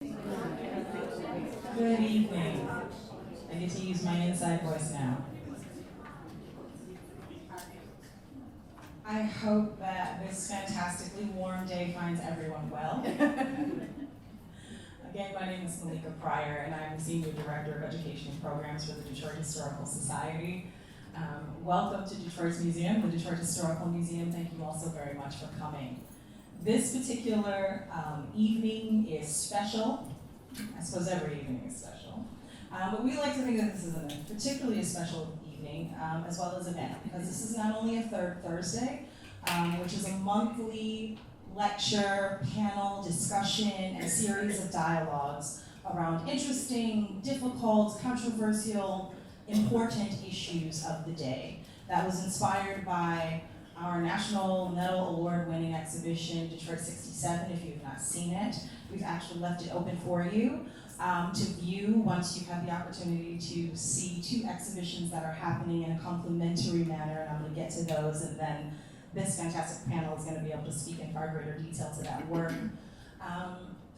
Good evening. I get to use my inside voice now. I hope that this fantastically warm day finds everyone well. Again, my name is Pryor, and I'm the Senior Director of Education Programs for the Detroit Historical Society. Welcome to Detroit's museum, the Detroit Historical Museum. Thank you all so very much for coming. This particular evening is special. I suppose every evening is special. But we like to think that this is particularly a special evening, as well as event, because this is not only a third Thursday, which is a monthly lecture, panel, discussion, and series of dialogues around interesting, difficult, controversial, important issues of the day. That was inspired by our National Medal Award-winning exhibition, Detroit 67, if you've not seen it. We've actually left it open for you to view once you've had the opportunity to see two exhibitions that are happening in a complementary manner, and I'm going to get to those, and then this fantastic panel is going to be able to speak in far greater detail to that work.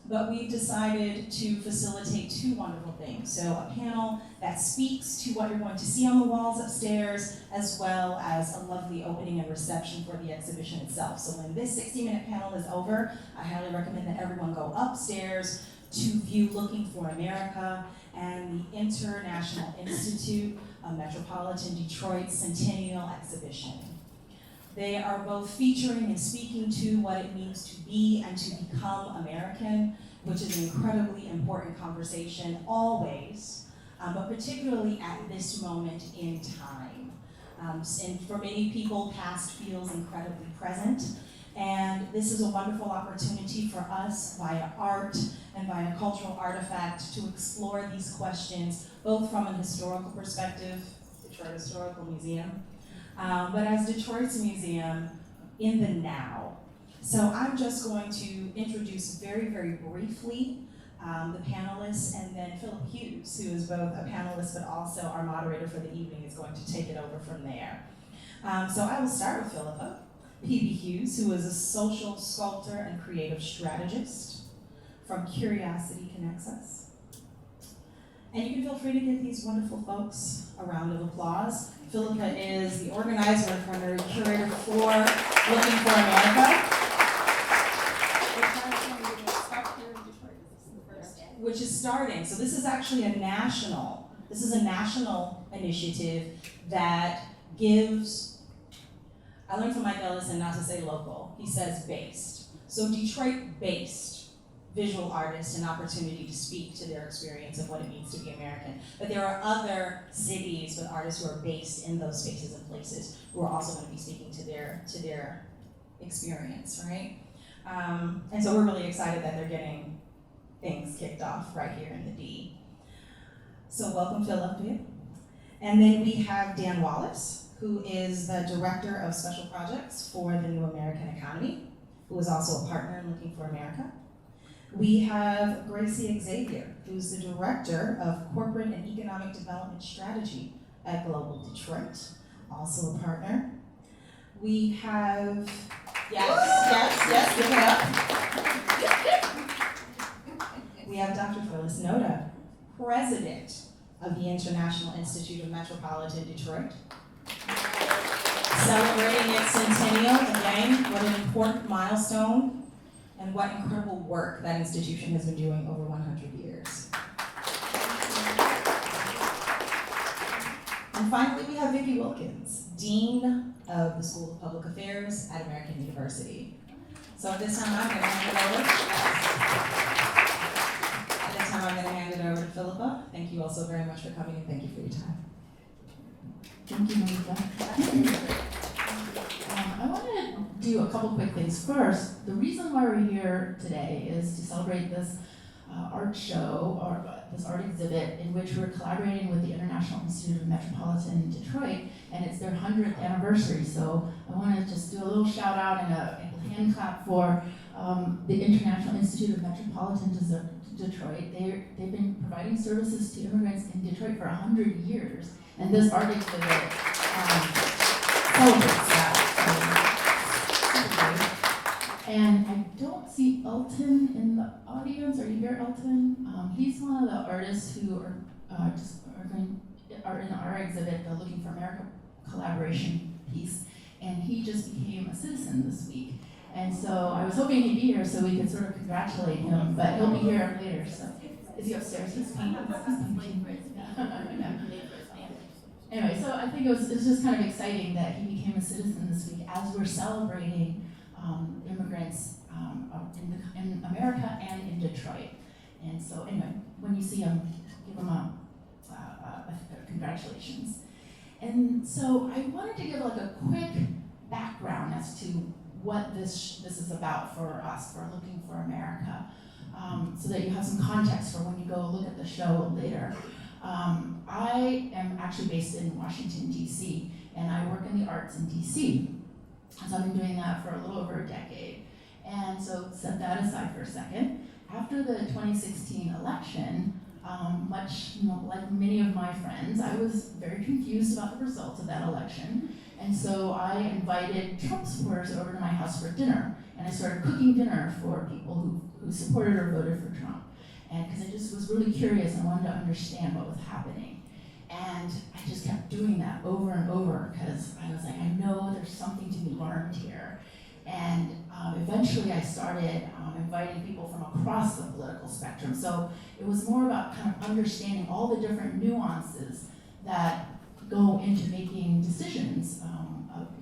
But we've decided to facilitate two wonderful things. So a panel that speaks to what you're going to see on the walls upstairs, as well as a lovely opening and reception for the exhibition itself. So when this 60-minute panel is over, I highly recommend that everyone go upstairs to view Looking for America and the International Institute of Metropolitan Detroit Centennial Exhibition. They are both featuring and speaking to what it means to be and to become American, which is an incredibly important conversation always, but particularly at this moment in time. And for many people, past feels incredibly present, and this is a wonderful opportunity for us via art and via cultural artifact to explore these questions, both from a historical perspective, Detroit Historical Museum, but as Detroit's museum in the now. So I'm just going to introduce very, very briefly the panelists, and then Philippa Hughes, who is both a panelist but also our moderator for the evening, is going to take it over from there. So I will start with Philippa P.B. Hughes, who is a social sculptor and creative strategist from Curiosity Connects Us. And you can feel free to give these wonderful folks a round of applause. Philippa is the organizer and primary curator for Looking for America, which is starting. So this is actually a national initiative that gives, I learned from Mike Ellison not to say local, he says based. So Detroit-based visual artists an opportunity to speak to their experience of what it means to be American. But there are other cities with artists who are based in those spaces and places who are also going to be speaking to their experience, right? And so we're really excited that they're getting things kicked off right here in the D. So welcome, Philippa. And then we have Dan Wallace, who is the Director of Special Projects for the New American Economy, who is also a partner in Looking for America. We have Gracie Xavier, who's the Director of Corporate and Economic Development Strategy at Global Detroit, also a partner. We have, yes, give it up. We have Dr. Phyllis Noda, President of the International Institute of Metropolitan Detroit. Celebrating its centennial, again, what an important milestone, and what incredible work that institution has been doing over 100 years. And finally, we have Vicky Wilkins, Dean of the School of Public Affairs at American University. So at this time, I'm going to hand it over to Philippa. Thank you all so very much for coming, and thank you for your time. Thank you, Noda. I want to do a couple quick things. First, the reason why we're here today is to celebrate this art show, or this art exhibit, in which we're collaborating with the International Institute of Metropolitan Detroit, and it's their 100th anniversary. So I want to just do a little shout out and a hand clap for the International Institute of Metropolitan Detroit. They've been providing services to immigrants in Detroit for 100 years, and this art exhibit celebrates that. And I don't see Elton in the audience. Are you here, Elton? He's one of the artists who are in our exhibit, the Looking for America collaboration piece. And he just became a citizen this week. And so I was hoping he'd be here so we could sort of congratulate him, but he'll be here later. So is he upstairs? He's painting. Anyway, so I think it was just kind of exciting that he became a citizen this week as we're celebrating immigrants in America and in Detroit. And so anyway, when you see him, give him a congratulations. And so I wanted to give like a quick background as to what this is about for us, for Looking for America, so that you have some context for when you go look at the show later. I am actually based in Washington, D.C., and I work in the arts in D.C. So I've been doing that for a little over a decade. And so set that aside for a second. After the 2016 election, like many of my friends, I was very confused about the results of that election. And so I invited Trump supporters over to my house for dinner. And I started cooking dinner for people who supported or voted for Trump. And because I just was really curious and wanted to understand what was happening. And I just kept doing that over and over because I was like, I know there's something to be learned here. And eventually I started inviting people from across the political spectrum. So it was more about kind of understanding all the different nuances that go into making decisions,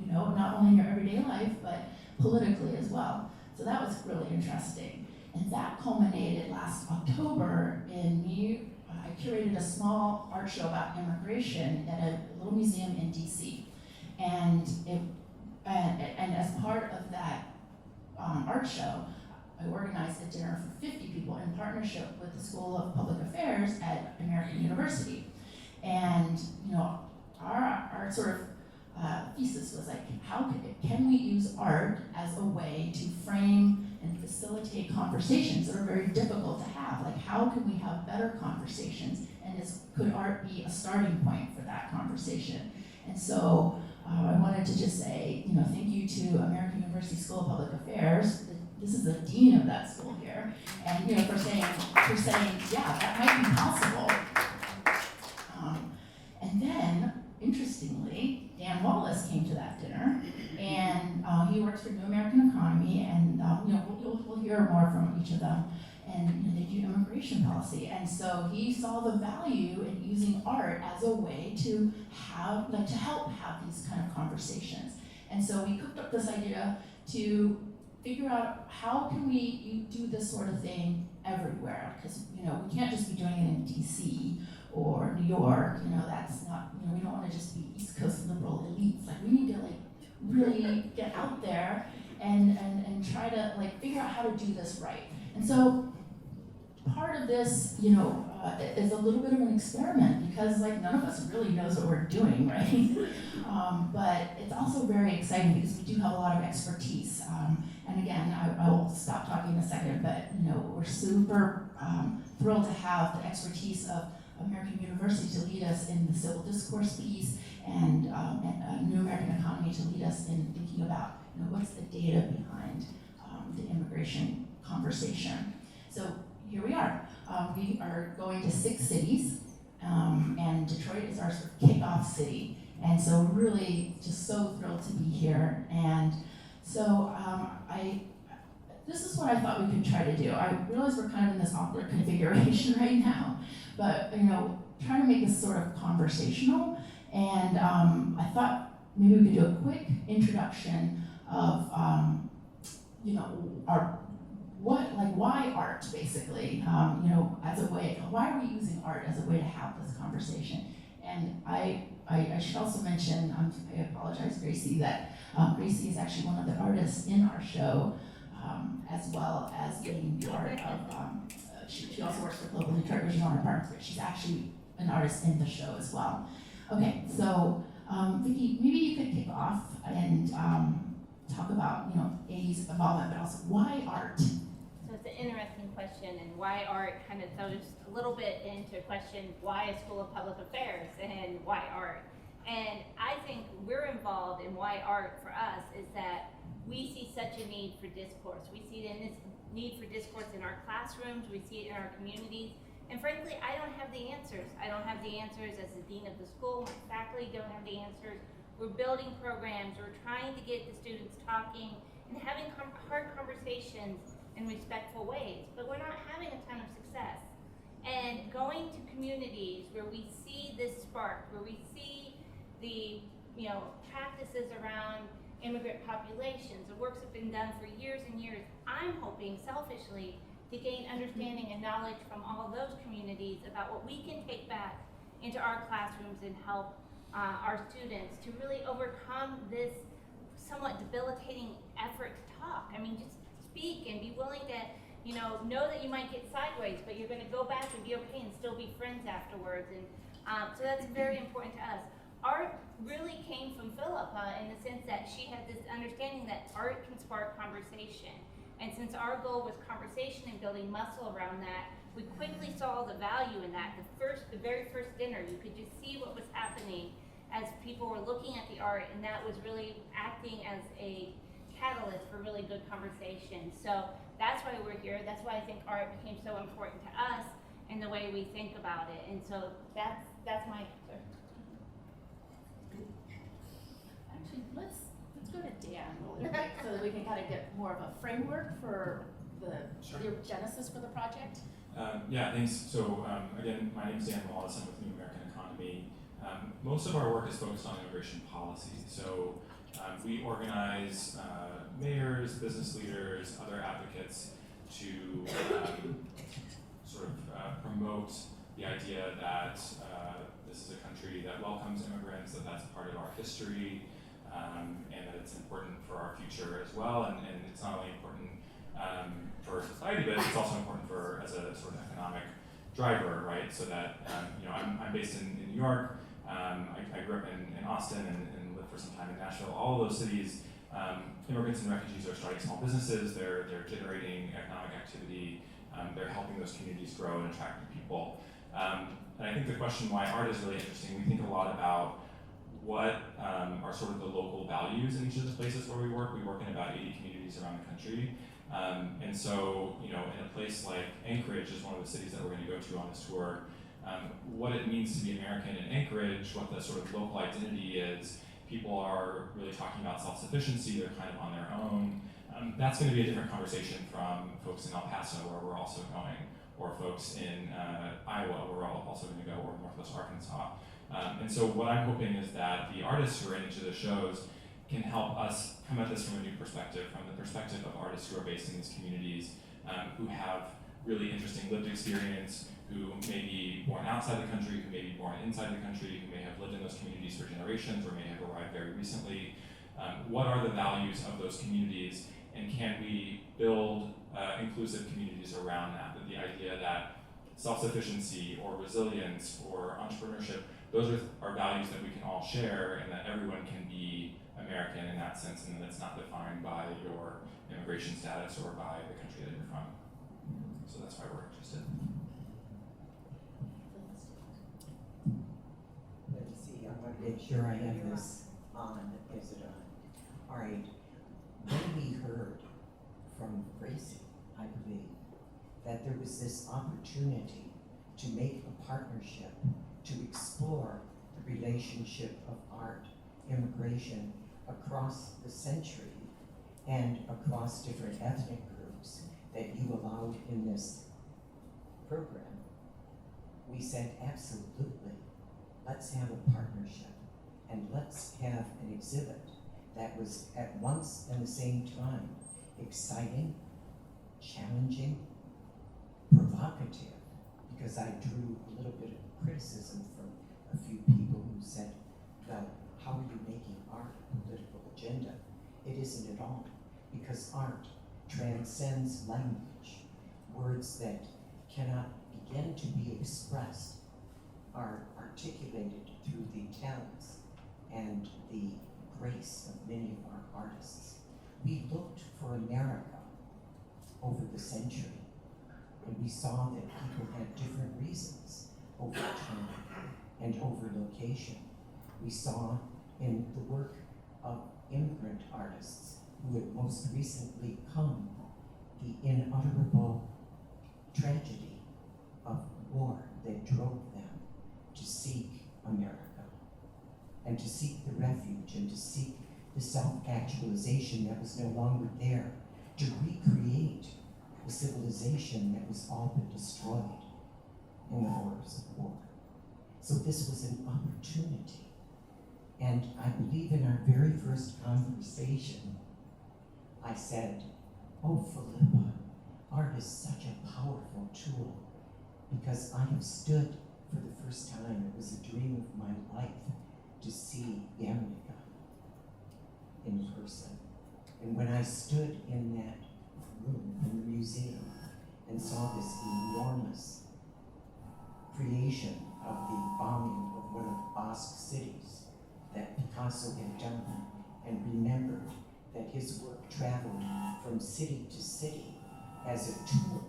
not only in your everyday life, but politically as well. So that was really interesting. And that culminated last October in me, I curated a small art show about immigration at a little museum in DC. And as part of that art show, I organized a dinner for 50 people in partnership with the School of Public Affairs at American University. And our sort of thesis was like, can we use art as a way to frame and facilitate conversations that are very difficult to have? Like, how can we have better conversations? And could art be a starting point for that conversation? And so I wanted to just say, thank you to American University School of Public Affairs. This is the dean of that school here, and for saying, yeah, that might be possible. And then, interestingly, Dan Wallace came to that dinner, and he works for New American Economy, and we'll hear more from each of them. And they do immigration policy, and so he saw the value in using art as a way to help have these kind of conversations. And so we cooked up this idea to figure out how can we do this sort of thing everywhere, because we can't just be doing it in DC or New York. That's not, we don't want to just be East Coast liberal elites. Like, we need to really get out there and try to figure out how to do this right. And so part of this, is a little bit of an experiment, because none of us really knows what we're doing, right? But it's also very exciting because we do have a lot of expertise. And again, I will stop talking in a second, but we're super thrilled to have the expertise of American University to lead us in the civil discourse piece, and New American Economy to lead us in thinking about what's the data behind the immigration conversation. So here we are. We are going to 6 cities, and Detroit is our sort of kickoff city. And so really just so thrilled to be here. And so this is what I thought we could try to do. I realize we're kind of in this awkward configuration right now, but trying to make this sort of conversational. And I thought maybe we could do a quick introduction of why art, basically, as a way, why are we using art as a way to have this conversation? And I should also mention, I apologize, Gracie, that Gracie is actually one of the artists in our show, as well as being part of, she also works with local Detroit Regional Art Partners, but she's actually an artist in the show as well. Okay, so Vicky, maybe you could kick off and talk about, AD's involvement, but also why art? So it's an interesting question, and why art kind of throws a little bit into question why a School of Public Affairs and why art. And I think we're involved in why art for us is that we see such a need for discourse. We see it in this need for discourse in our classrooms, we see it in our communities. And frankly, I don't have the answers. I don't have the answers as the dean of the school. My faculty don't have the answers. We're building programs. We're trying to get the students talking and having hard conversations in respectful ways, but we're not having a ton of success. And going to communities where we see this spark, where we see the practices around immigrant populations, the works have been done for years and years. I'm hoping selfishly to gain understanding and knowledge from all those communities about what we can take back into our classrooms and help our students to really overcome this somewhat debilitating effort to talk. I mean, just speak and be willing to, know that you might get sideways, but you're going to go back and be okay and still be friends afterwards. And so that's very important to us. Art really came from Philippa in the sense that she had this understanding that art can spark conversation. And since our goal was conversation and building muscle around that, we quickly saw the value in that. The very first dinner, you could just see what was happening as people were looking at the art, and that was really acting as a catalyst for really good conversation. So that's why we're here. That's why I think art became so important to us in the way we think about it. And so that's my answer. Actually, let's go to Dan really quick so that we can kind of get more of a framework for the genesis for the project. Yeah, thanks. So again, my name is Dan Wallace. I'm with New American Economy. Most of our work is focused on immigration policy. So we organize mayors, business leaders, other advocates to sort of promote the idea that this is a country that welcomes immigrants, that that's part of our history, and that it's important for our future as well. And it's not only important for society, but it's also important for as a sort of economic driver, right? So that I'm based in New York. I grew up in Austin and lived for some time in Nashville. All of those cities, immigrants and refugees are starting small businesses. They're generating economic activity. They're helping those communities grow and attract new people. And I think the question why art is really interesting. We think a lot about what are sort of the local values in each of the places where we work. We work in about 80 communities around the country. And so, in a place like Anchorage is one of the cities that we're going to go to on this tour, what it means to be American in Anchorage, what the sort of local identity is. People are really talking about self-sufficiency, they're kind of on their own. That's going to be a different conversation from folks in El Paso, where we're also going, or folks in Iowa, where we're also going to go, or Northwest Arkansas. And so what I'm hoping is that the artists who are in each of the shows can help us come at this from a new perspective, from the perspective of artists who are based in these communities, who have really interesting lived experience, who may be born outside the country, who may be born inside the country, who may have lived in those communities for generations, or may have arrived very recently. What are the values of those communities, and can we build inclusive communities around that? That the idea that self-sufficiency or resilience or entrepreneurship, those are values that we can all share, and that everyone can be American in that sense, and that it's not defined by your immigration status or by the country that you're from. So that's why we're interested. Let me see, I want to make sure I have this on. Is it on? All right. When we heard from Gracie, I believe, that there was this opportunity to make a partnership to explore the relationship of art, immigration across the century and across different ethnic groups that you allowed in this program, we said, absolutely, let's have a partnership and let's have an exhibit that was at once and the same time exciting, challenging, provocative, because I drew a little bit of criticism from a few people who said, well, how are you making art a political agenda? It isn't at all, because art transcends language. Words that cannot begin to be expressed are articulated through the talents and the grace of many of our artists. We looked for America over the century, and we saw that people had different reasons over time and over location We saw in the work of immigrant artists who had most recently come the unutterable tragedy of war that drove them to seek America and to seek the refuge and to seek the self-actualization that was no longer there, to recreate a civilization that was all but destroyed in the horrors of war. So this was an opportunity. And I believe in our very first conversation, I said, "Oh, Philippa, art is such a powerful tool because I have stood for the first time, it was a dream of my life to see Guernica in person. And when I stood in that room in the museum and saw this enormous creation of the bombing of one of Basque cities that Picasso had done, and remembered that his work traveled from city to city as a tool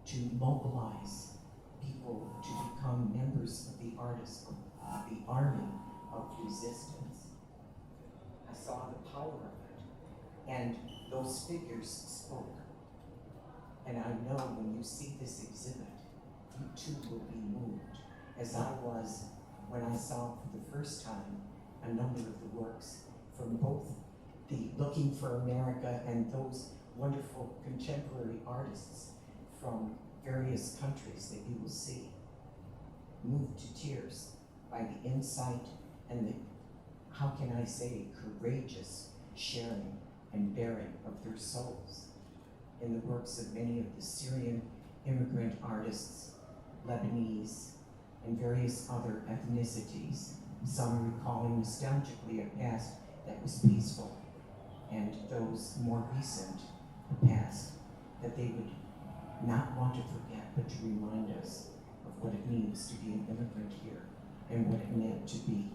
to mobilize people to become members of the army of resistance. I saw the power of it, and those figures spoke. And I know when you see this exhibit, you too will be moved, as I was when I saw for the first time a number of the works from both the Looking for America and those wonderful contemporary artists from various countries that you will see, moved to tears by the insight and the, how can I say, courageous sharing and bearing of their souls in the works of many of the Syrian immigrant artists, Lebanese, and various other ethnicities, some recalling nostalgically a past that was peaceful, and those more recent, a past that they would not want to forget, but to remind us of what it means to be an immigrant here and what it meant to be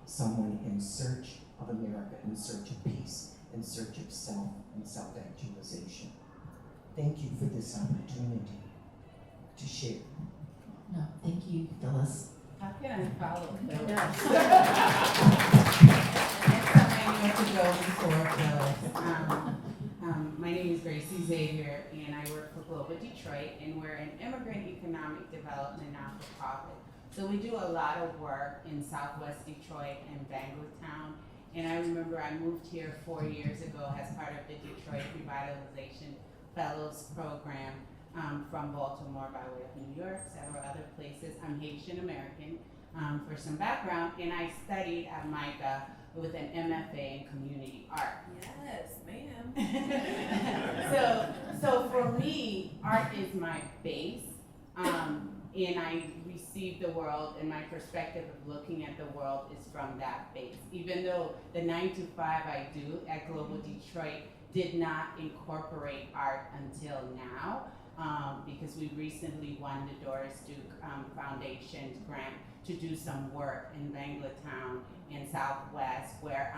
someone in search of America, in search of peace, in search of self and self-actualization. Thank you for this opportunity to share. No, thank you, Phyllis. How can I follow Phyllis? Yes. Next time I know to go before Phyllis. My name is Gracie Xavier, and I work for Global Detroit, and we're an immigrant economic development not-for-profit. So we do a lot of work in Southwest Detroit and Bangalore. And I remember I moved here 4 years ago as part of the Detroit Revitalization Fellows Program from Baltimore by way of New York, several other places. I'm Haitian American for some background, and I studied at MICA with an MFA in community art. Yes, ma'am. So for me, art is my base, and I receive the world, and my perspective of looking at the world is from that base. Even though the 9 to 5 I do at Global Detroit did not incorporate art until now, because we recently won the Doris Duke Foundation's grant to do some work in Bangalore in Southwest, where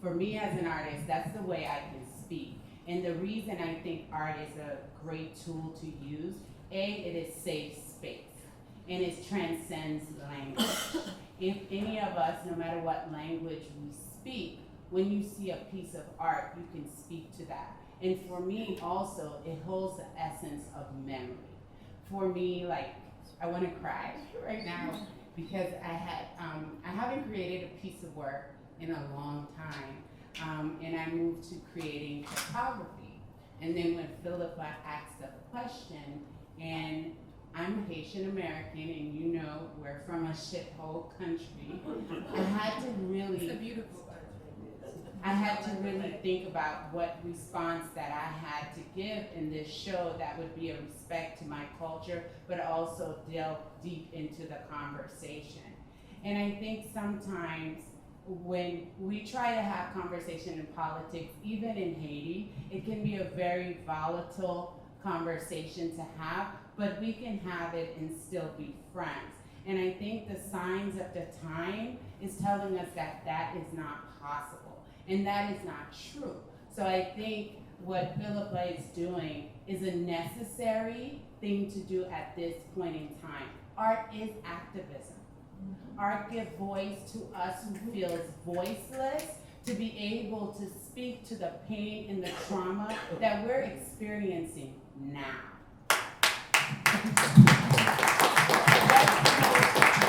for me as an artist, that's the way I can speak. And the reason I think art is a great tool to use, it is safe space, and it transcends language. If any of us, no matter what language we speak, when you see a piece of art, you can speak to that. And for me also, it holds the essence of memory. For me, like, I want to cry right now because I haven't created a piece of work in a long time, and I moved to creating photography. And then when Philippa asked a question, and I'm Haitian American, and you know we're from a shithole country, I had to really, It's a beautiful country. I had to really think about what response that I had to give in this show that would be a respect to my culture, but also delve deep into the conversation. And I think sometimes when we try to have conversation in politics, even in Haiti, it can be a very volatile conversation to have, but we can have it and still be friends. And I think the signs of the time is telling us that that is not possible. And that is not true. So I think what Philippa is doing is a necessary thing to do at this point in time. Art is activism. Art gives voice to us who feels voiceless, to be able to speak to the pain and the trauma that we're experiencing now.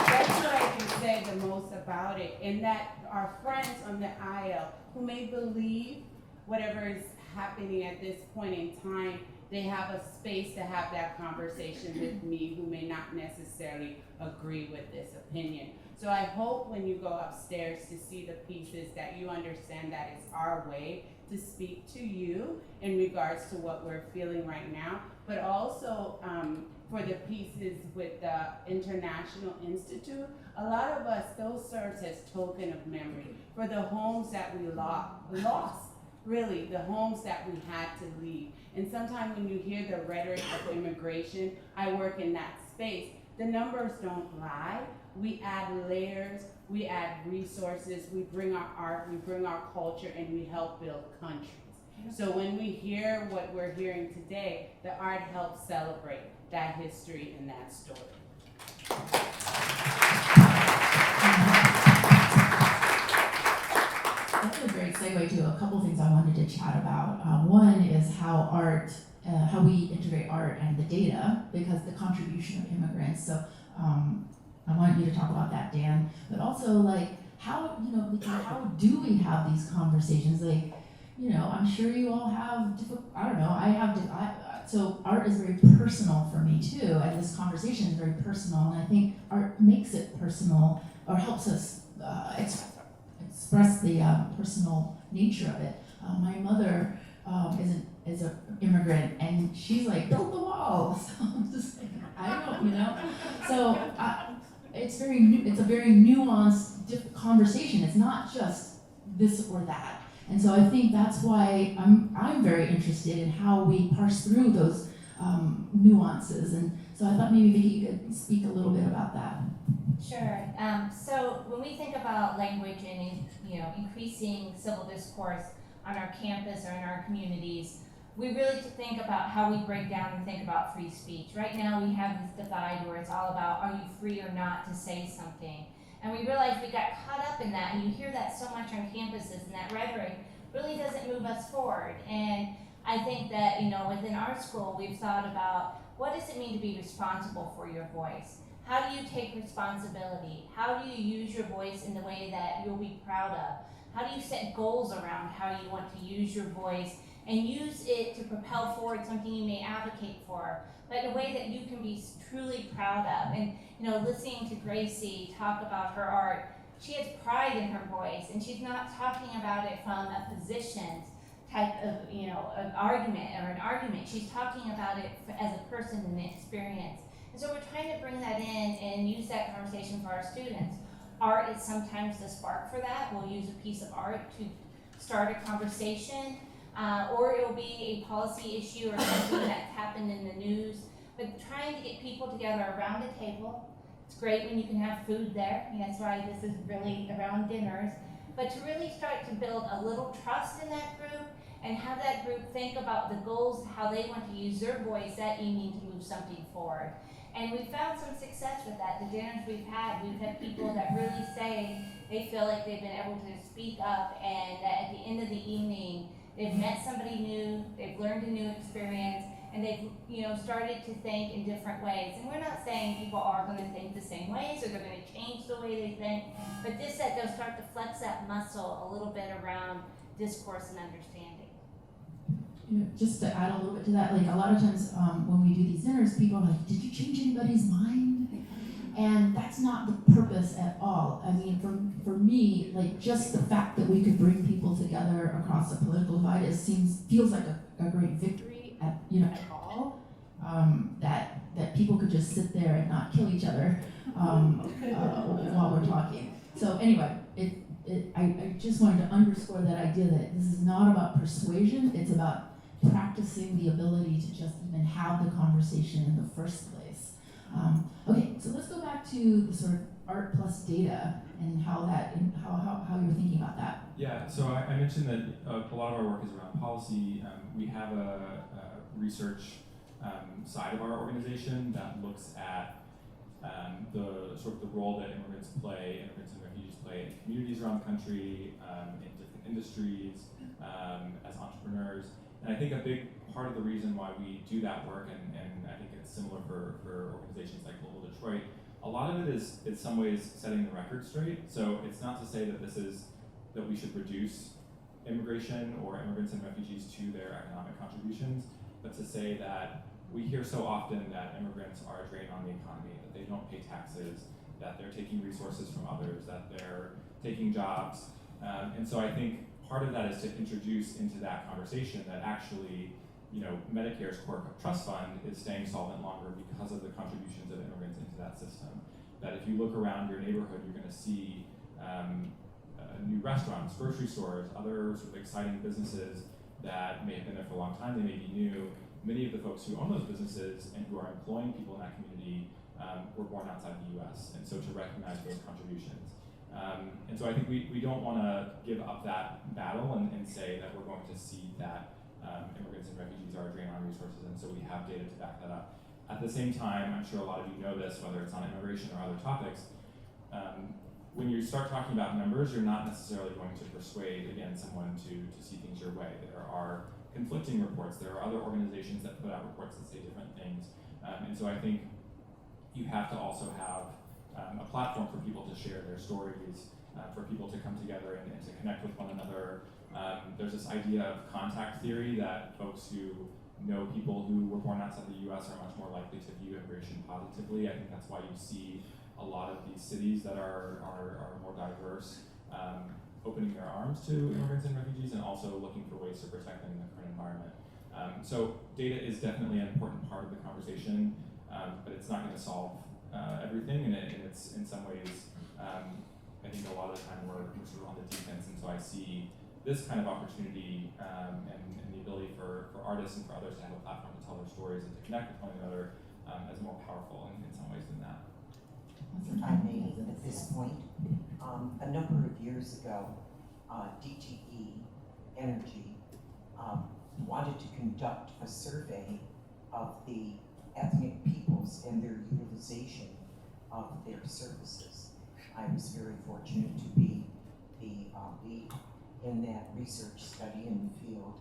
That's what I can say the most about it. And that our friends on the aisle who may believe whatever is happening at this point in time, they have a space to have that conversation with me who may not necessarily agree with this opinion. So I hope when you go upstairs to see the pieces that you understand that it's our way to speak to you in regards to what we're feeling right now, but also for the pieces with the International Institute, a lot of us, those serves as token of memory for the homes that we lost, really, the homes that we had to leave. And sometimes when you hear the rhetoric of immigration, I work in that space, the numbers don't lie. We add layers, we add resources, we bring our art, we bring our culture, and we help build countries. So when we hear what we're hearing today, the art helps celebrate that history and that story. That's a great segue to a couple things I wanted to chat about. One is how we integrate art and the data, because the contribution of immigrants. So I want you to talk about that, Dan. But also, like, how do we have these conversations? Like, I'm sure you all have so art is very personal for me too, and this conversation is very personal, and I think art makes it personal, or helps us express the personal nature of it. My mother is an immigrant, and she's like, build the wall. So I'm just like, I don't, So it's a very nuanced conversation. It's not just this or that. And so I think that's why I'm very interested in how we parse through those nuances. And so I thought maybe Vicky, you could speak a little bit about that. Sure. So when we think about language and increasing civil discourse on our campus or in our communities, we really think about how we break down and think about free speech. Right now we have this divide where it's all about, are you free or not to say something? And we realized we got caught up in that, and you hear that so much on campuses, and that rhetoric really doesn't move us forward. And I think that, within our school, we've thought about, what does it mean to be responsible for your voice? How do you take responsibility? How do you use your voice in the way that you'll be proud of? How do you set goals around how you want to use your voice and use it to propel forward something you may advocate for, but in a way that you can be truly proud of? And listening to Gracie talk about her art, she has pride in her voice, and she's not talking about it from a position type of an argument. She's talking about it as a person and an experience. And so we're trying to bring that in and use that conversation for our students. Art is sometimes the spark for that. We'll use a piece of art to start a conversation, or it'll be a policy issue or something that's happened in the news. But trying to get people together around a table. It's great when you can have food there. That's why this is really around dinners. But to really start to build a little trust in that group and have that group think about the goals, how they want to use their voice that evening to move something forward. And we've found some success with that. The dinners we've had people that really say they feel like they've been able to speak up, and that at the end of the evening, they've met somebody new, they've learned a new experience, and they've started to think in different ways. And we're not saying people are going to think the same ways or they're going to change the way they think, but just that they'll start to flex that muscle a little bit around discourse and understanding. Just to add a little bit to that, like a lot of times when we do these dinners, people are like, did you change anybody's mind? And that's not the purpose at all. I mean, for me, like just the fact that we could bring people together across the political divide feels like a great victory at all. That people could just sit there and not kill each other while we're talking. So anyway, I just wanted to underscore that idea that this is not about persuasion, it's about practicing the ability to just even have the conversation in the first place. Okay, so let's go back to the sort of art plus data and how you're thinking about that. Yeah, so I mentioned that a lot of our work is around policy. We have a research side of our organization that looks at the sort of the role that immigrants and refugees play in communities around the country, in different industries, as entrepreneurs. And I think a big part of the reason why we do that work, and I think it's similar for organizations like Global Detroit, a lot of it is in some ways setting the record straight. So it's not to say that that we should reduce immigration or immigrants and refugees to their economic contributions, but to say that we hear so often that immigrants are a drain on the economy, that they don't pay taxes, that they're taking resources from others, that they're taking jobs. And so I think part of that is to introduce into that conversation that actually, Medicare's core trust fund is staying solvent longer because of the contributions of immigrants into that system. That if you look around your neighborhood, you're going to see new restaurants, grocery stores, other sort of exciting businesses that may have been there for a long time, they may be new. Many of the folks who own those businesses and who are employing people in that community were born outside the US, and so to recognize those contributions. And so I think we don't want to give up that battle and say that we're going to see that immigrants and refugees are a drain on resources, and so we have data to back that up. At the same time, I'm sure a lot of you know this, whether it's on immigration or other topics, when you start talking about numbers, you're not necessarily going to persuade, again, someone to see things your way. There are conflicting reports. There are other organizations that put out reports that say different things. And so I think you have to also have a platform for people to share their stories, for people to come together and to connect with one another. There's this idea of contact theory that folks who know people who were born outside the US are much more likely to view immigration positively. I think that's why you see a lot of these cities that are more diverse opening their arms to immigrants and refugees, and also looking for ways to protect them in the current environment. So data is definitely an important part of the conversation, but it's not going to solve everything, and it's in some ways, I think a lot of the time we're sort of on the defense, and so I see this kind of opportunity and the ability for artists and for others to have a platform to tell their stories and to connect with one another as more powerful in some ways than that. If I may, at this point, a number of years ago, DTE Energy wanted to conduct a survey of the ethnic peoples and their utilization of their services. I was very fortunate to be the lead in that research study in the field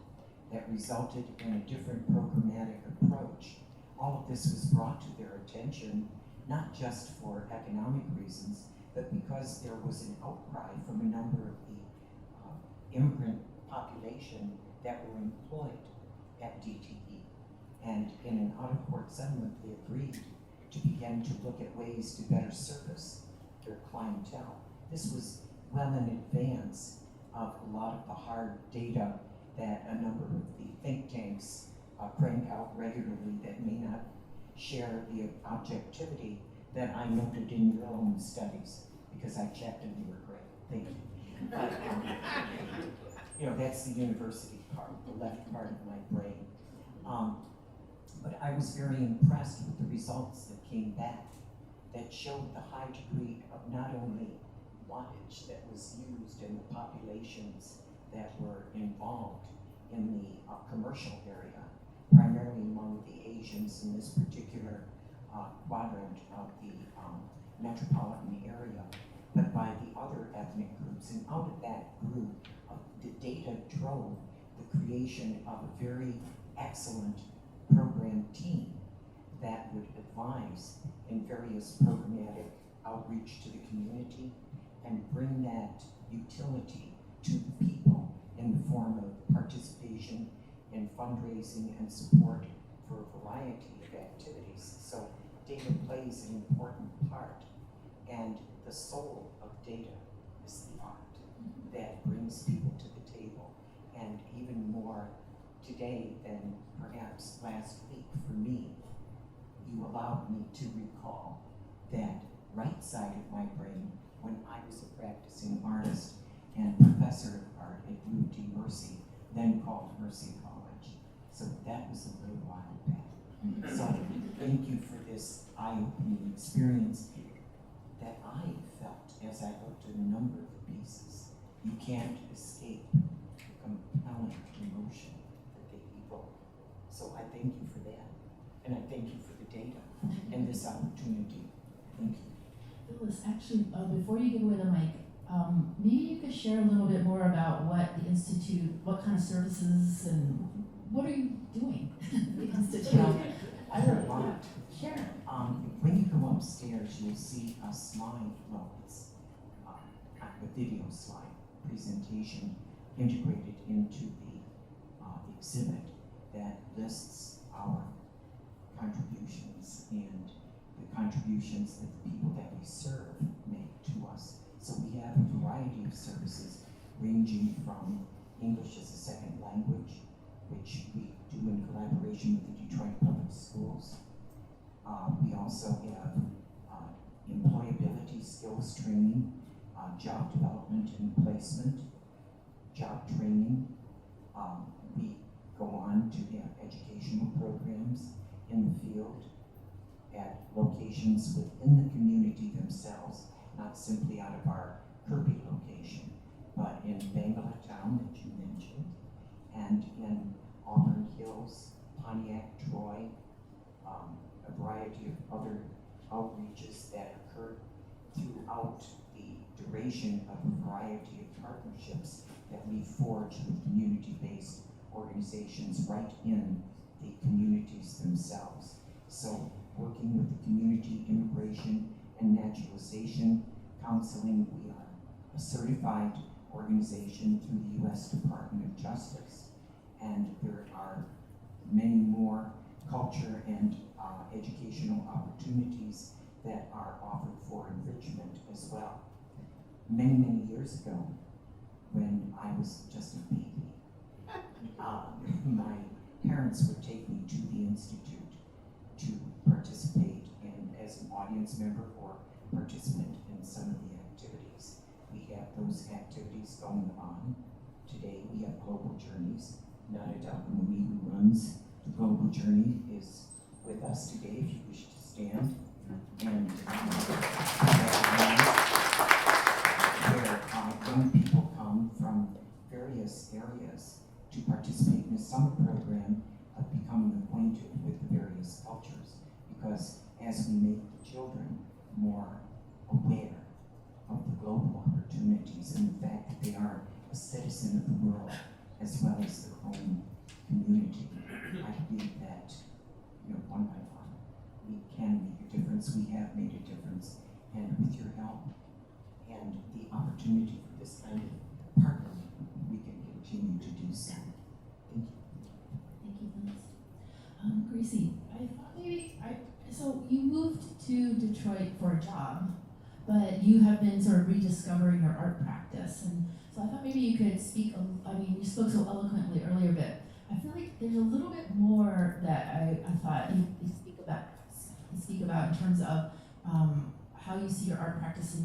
that resulted in a different programmatic approach. All of this was brought to their attention, not just for economic reasons, but because there was an outcry from a number of the immigrant population that were employed at DTE. And in an out-of-court settlement, they agreed to begin to look at ways to better service their clientele. This was well in advance of a lot of the hard data that a number of the think tanks crank out regularly that may not share the objectivity that I noted in your own studies, because I checked and they were great. Thank you. But, that's the university part, the left part of my brain. But I was very impressed with the results that came back that showed the high degree of not only wattage that was used in the populations that were involved in the commercial area, primarily among the Asians in this particular quadrant of the metropolitan area, but by the other ethnic groups. And out of that group, the data drove the creation of a very excellent program team that would advise in various programmatic outreach to the community and bring that utility to the people in the form of participation in fundraising and support for a variety of activities. So data plays an important part, and the soul of data is the art that brings people to the table. And even more today than perhaps last week for me, you allowed me to recall that right side of my brain when I was a practicing artist and professor of art at UT Mercy, then called Mercy College. So that was a little while back. So thank you for this eye-opening experience that I felt as I looked at a number of pieces. You can't escape the compelling emotion that they evoke. So I thank you for that. And I thank you for the data and this opportunity. Thank you. Phyllis, actually, before you give away the mic, maybe you could share a little bit more about what the Institute, what kind of services, and what are you doing at the Institute? I don't know. Share. When you go upstairs, you'll see a slide, well, it's a video slide presentation integrated into the exhibit that lists our contributions and the contributions that the people that we serve make to us. So we have a variety of services ranging from English as a second language, which we do in collaboration with the Detroit Public Schools. We also have employability skills training, job development and placement, job training. We go on to have educational programs in the field at locations within the community themselves, not simply out of our Kirby location, but in Bangalatown that you mentioned, and in Auburn Hills, Pontiac, Troy, a variety of other outreaches that occur throughout the duration of a variety of partnerships that we forge with community-based organizations right in the communities themselves. So working with the Community Immigration and Naturalization Counseling, we are a certified organization through the U.S. Department of Justice, and there are many more culture and educational opportunities that are offered for enrichment as well. Many, many years ago, when I was just a baby, my parents would take me to the Institute to participate in as an audience member or participant in some of the activities. We have those activities going on. Today we have Global Journeys. Noda, who runs the Global Journey, is with us today if you wish to stand. And where young people come from various areas to participate in a summer program of becoming acquainted with the various cultures. Because as we make the children more aware of the global opportunities and the fact that they are a citizen of the world as well as their own community, I believe that, one by one, we can make a difference. We have made a difference, and with your help and the opportunity for this kind of partnering, we can continue to do so. Thank you. Thank you, Phyllis. Gracie, I thought maybe, so you moved to Detroit for a job, but you have been sort of rediscovering your art practice, and so I thought maybe you could speak, you spoke so eloquently earlier, but I feel like there's a little bit more that I thought you speak about in terms of how you see your art practice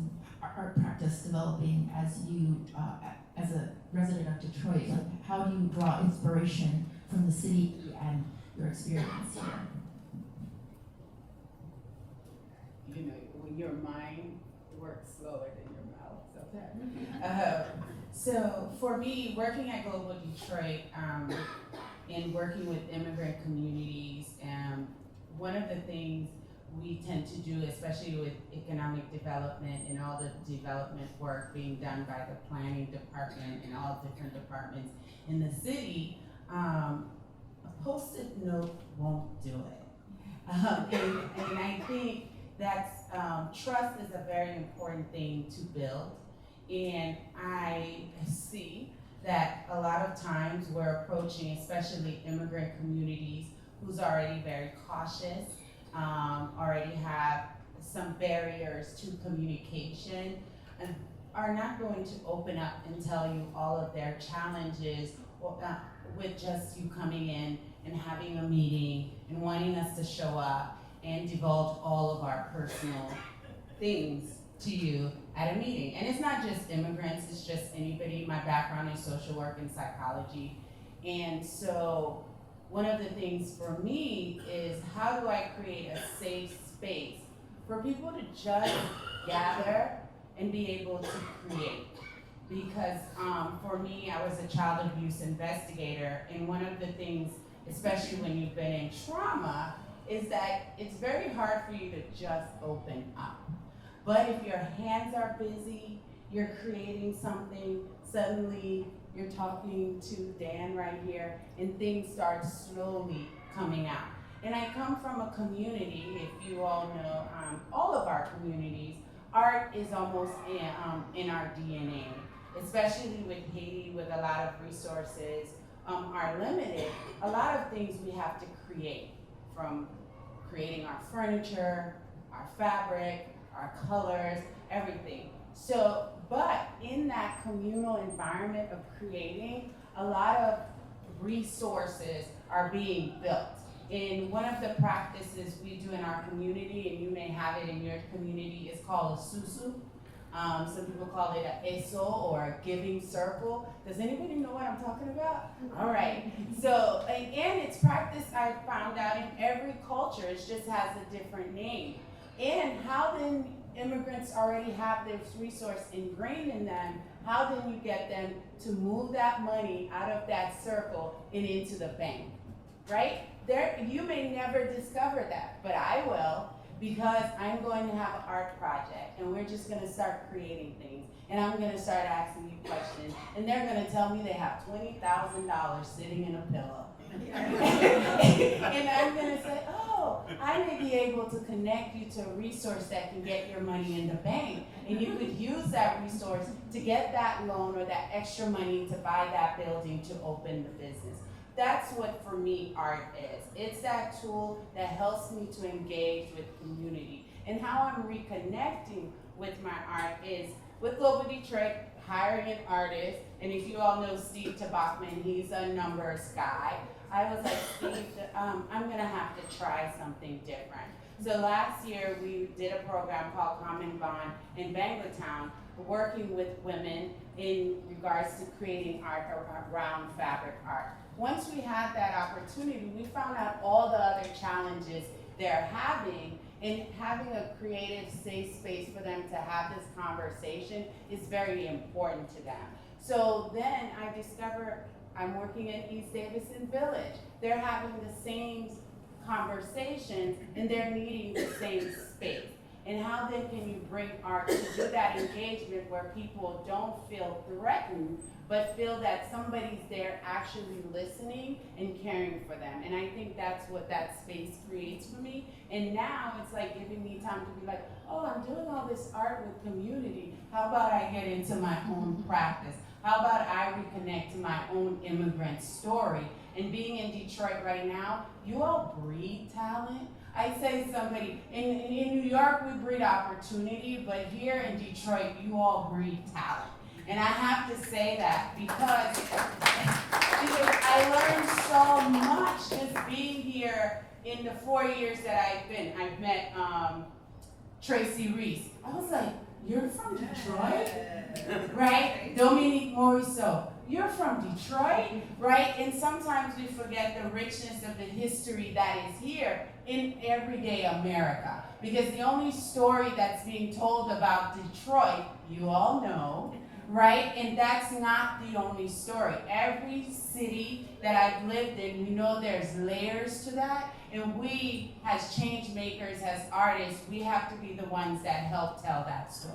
developing as you, as a resident of Detroit. Like, how do you draw inspiration from the city and your experience here? When your mind works slower than your mouth, so for me, working at Global Detroit and working with immigrant communities, one of the things we tend to do, especially with economic development and all the development work being done by the planning department and all different departments in the city, a Post-it note won't do it. And I think that's, trust is a very important thing to build. And I see that a lot of times we're approaching, especially immigrant communities, who's already very cautious, already have some barriers to communication, and are not going to open up and tell you all of their challenges with just you coming in and having a meeting and wanting us to show up and divulge all of our personal things to you at a meeting. And it's not just immigrants, it's just anybody. My background is social work and psychology. And so one of the things for me is, how do I create a safe space for people to just gather and be able to create? Because for me, I was a child abuse investigator, and one of the things, especially when you've been in trauma, is that it's very hard for you to just open up. But if your hands are busy, you're creating something, suddenly you're talking to Dan right here, and things start slowly coming out. And I come from a community, if you all know, all of our communities, art is almost in our DNA, especially with Haiti, with a lot of resources are limited. A lot of things we have to create, from creating our furniture, our fabric, our colors, everything. So, but in that communal environment of creating, a lot of resources are being built. In one of the practices we do in our community, and you may have it in your community, is called a susu. Some people call it a eso, or a giving circle. Does anybody know what I'm talking about? All right. So, and it's practiced, I found out, in every culture. It just has a different name. And how then immigrants already have this resource ingrained in them, how then you get them to move that money out of that circle and into the bank, right? You may never discover that, but I will, because I'm going to have an art project, and we're just going to start creating things, and I'm going to start asking you questions, and they're going to tell me they have $20,000 sitting in a pillow. And I'm going to say, oh, I may be able to connect you to a resource that can get your money in the bank, and you could use that resource to get that loan or that extra money to buy that building to open the business. That's what, for me, art is. It's that tool that helps me to engage with community. And how I'm reconnecting with my art is with Global Detroit, hiring an artist. And if you all know Steve Tabachman, he's a numbers guy. I was like, Steve, I'm gonna have to try something different. So last year, we did a program called Common Bond in Banglatown, working with women in regards to creating art around fabric art. Once we had that opportunity, we found out all the other challenges they're having, and having a creative, safe space for them to have this conversation is very important to them. So then I discovered I'm working in East Davidson Village. They're having the same conversations, and they're needing the same space. And how then can you bring art to do that engagement where people don't feel threatened, but feel that somebody's there actually listening and caring for them? And I think that's what that space creates for me. And now it's like giving me time to be like, oh, I'm doing all this art with community. How about I get into my own practice? How about I reconnect to my own immigrant story? And being in Detroit right now, you all breed talent. I say somebody, in New York we breed opportunity, but here in Detroit, you all breed talent. And I have to say that because I learned so much just being here in the 4 years that I've met Tracy Reese. I was like, you're from Detroit? Right? Dominique Morisseau. You're from Detroit, right? And sometimes we forget the richness of the history that is here in everyday America. Because the only story that's being told about Detroit, you all know, right? And that's not the only story. Every city that I've lived in, we know there's layers to that. And we, as change makers, as artists, we have to be the ones that help tell that story.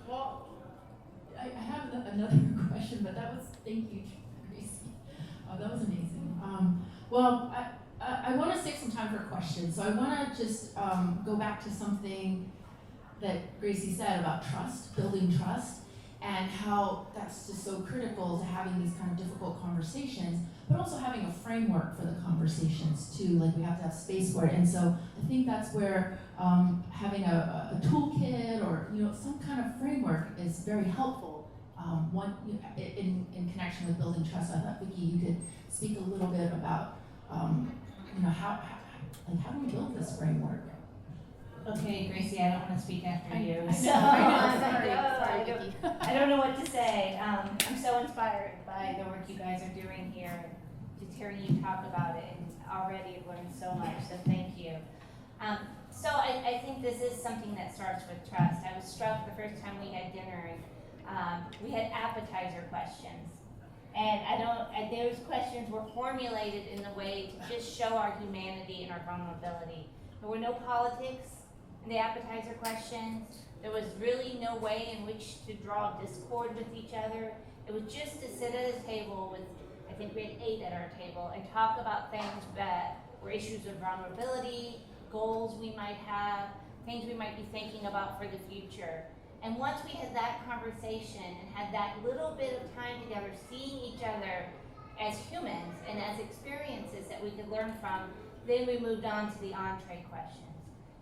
Well, I have another question, but thank you, Gracie. That was amazing. Well, I want to save some time for questions, so I want to just go back to something that Gracie said about trust, building trust, and how that's just so critical to having these kind of difficult conversations, but also having a framework for the conversations too. Like, we have to have space for it, and so I think that's where having a toolkit or some kind of framework is very helpful. In connection with building trust, I thought, Vicky, you could speak a little bit about how do we build this framework? Okay, Gracie, I don't want to speak after you. Sorry, I don't know what to say. I'm so inspired by the work you guys are doing here. Just hearing you talk about it, and already I've learned so much, so thank you. So I think this is something that starts with trust. I was struck the first time we had dinner, and we had appetizer questions. And those questions were formulated in a way to just show our humanity and our vulnerability. There were no politics in the appetizer questions. There was really no way in which to draw discord with each other. It was just to sit at a table with, I think we had 8 at our table, and talk about things that were issues of vulnerability, goals we might have, things we might be thinking about for the future. And once we had that conversation and had that little bit of time together, seeing each other as humans and as experiences that we could learn from, then we moved on to the entree questions.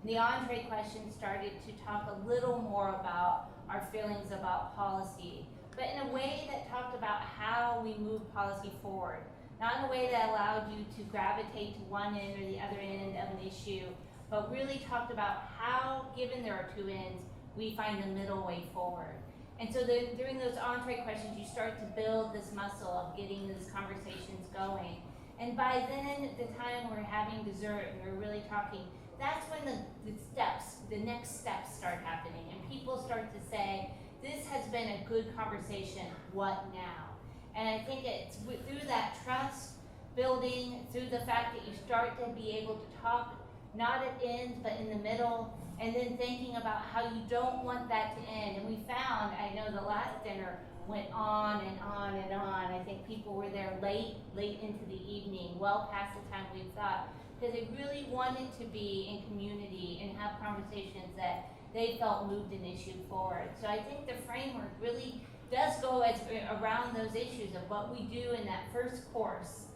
And the entree questions started to talk a little more about our feelings about policy, but in a way that talked about how we move policy forward. Not in a way that allowed you to gravitate to one end or the other end of an issue, but really talked about how, given there are 2 ends, we find the middle way forward. And so during those entree questions, you start to build this muscle of getting these conversations going. And by then, at the time we're having dessert and we're really talking, that's when the next steps start happening. And people start to say, this has been a good conversation, what now? And I think it's through that trust building, through the fact that you start to be able to talk, not at ends, but in the middle, and then thinking about how you don't want that to end. And we found, I know the last dinner went on and on and on. I think people were there late into the evening, well past the time we thought, because they really wanted to be in community and have conversations that they felt moved an issue forward. So I think the framework really does go around those issues of what we do in that first course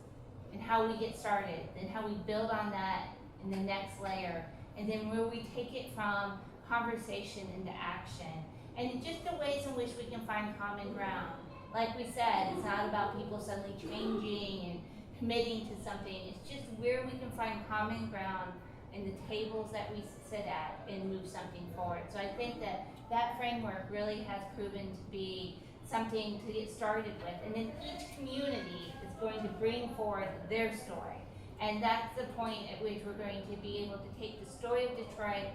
and how we get started and how we build on that in the next layer, and then where we take it from conversation into action, and just the ways in which we can find common ground. Like we said, it's not about people suddenly changing and committing to something. It's just where we can find common ground in the tables that we sit at and move something forward. So I think that framework really has proven to be something to get started with. And then each community is going to bring forward their story. And that's the point at which we're going to be able to take the story of Detroit,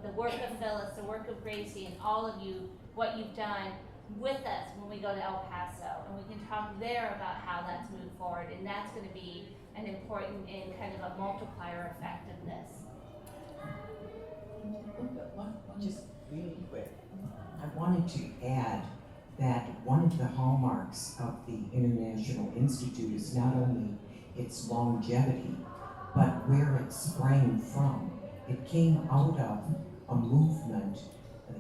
the work of Phyllis, the work of Gracie, and all of you, what you've done with us when we go to El Paso. And we can talk there about how that's moved forward. And that's going to be an important and kind of a multiplier effect of this. Just really quick, I wanted to add that one of the hallmarks of the International Institute is not only its longevity, but where it sprang from. It came out of a movement,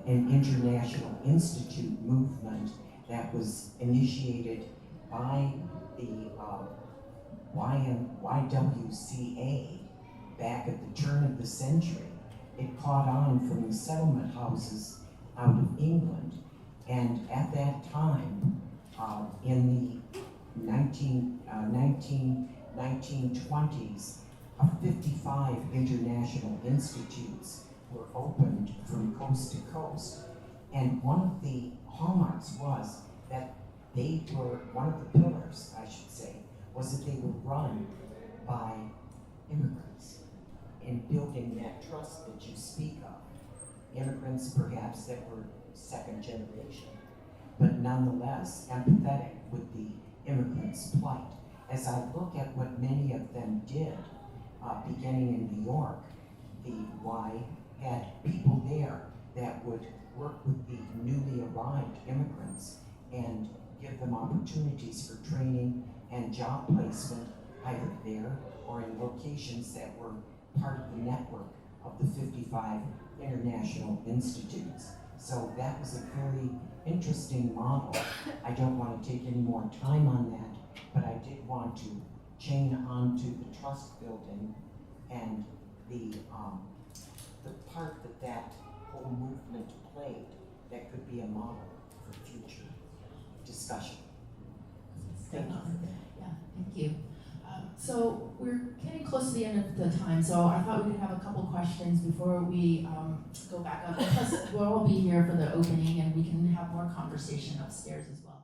an International Institute movement that was initiated by the YWCA back at the turn of the century. It caught on from the settlement houses out of England, and at that time, in the 1920s, 55 international institutes were opened from coast to coast, and one of the hallmarks was that they were, one of the pillars, I should say, was that they were run by immigrants in building that trust that you speak of. Immigrants perhaps that were second generation, but nonetheless empathetic with the immigrants' plight. As I look at what many of them did, beginning in New York, the Y had people there that would work with the newly arrived immigrants and give them opportunities for training and job placement, either there or in locations that were part of the network of the 55 international institutes. So that was a very interesting model. I don't want to take any more time on that, but I did want to chain on to the trust building and the part that whole movement played that could be a model for future discussion. Thank you for that. Yeah, thank you. So we're getting close to the end of the time, so I thought we could have a couple questions before we go back up. Plus, we'll all be here for the opening, and we can have more conversation upstairs as well.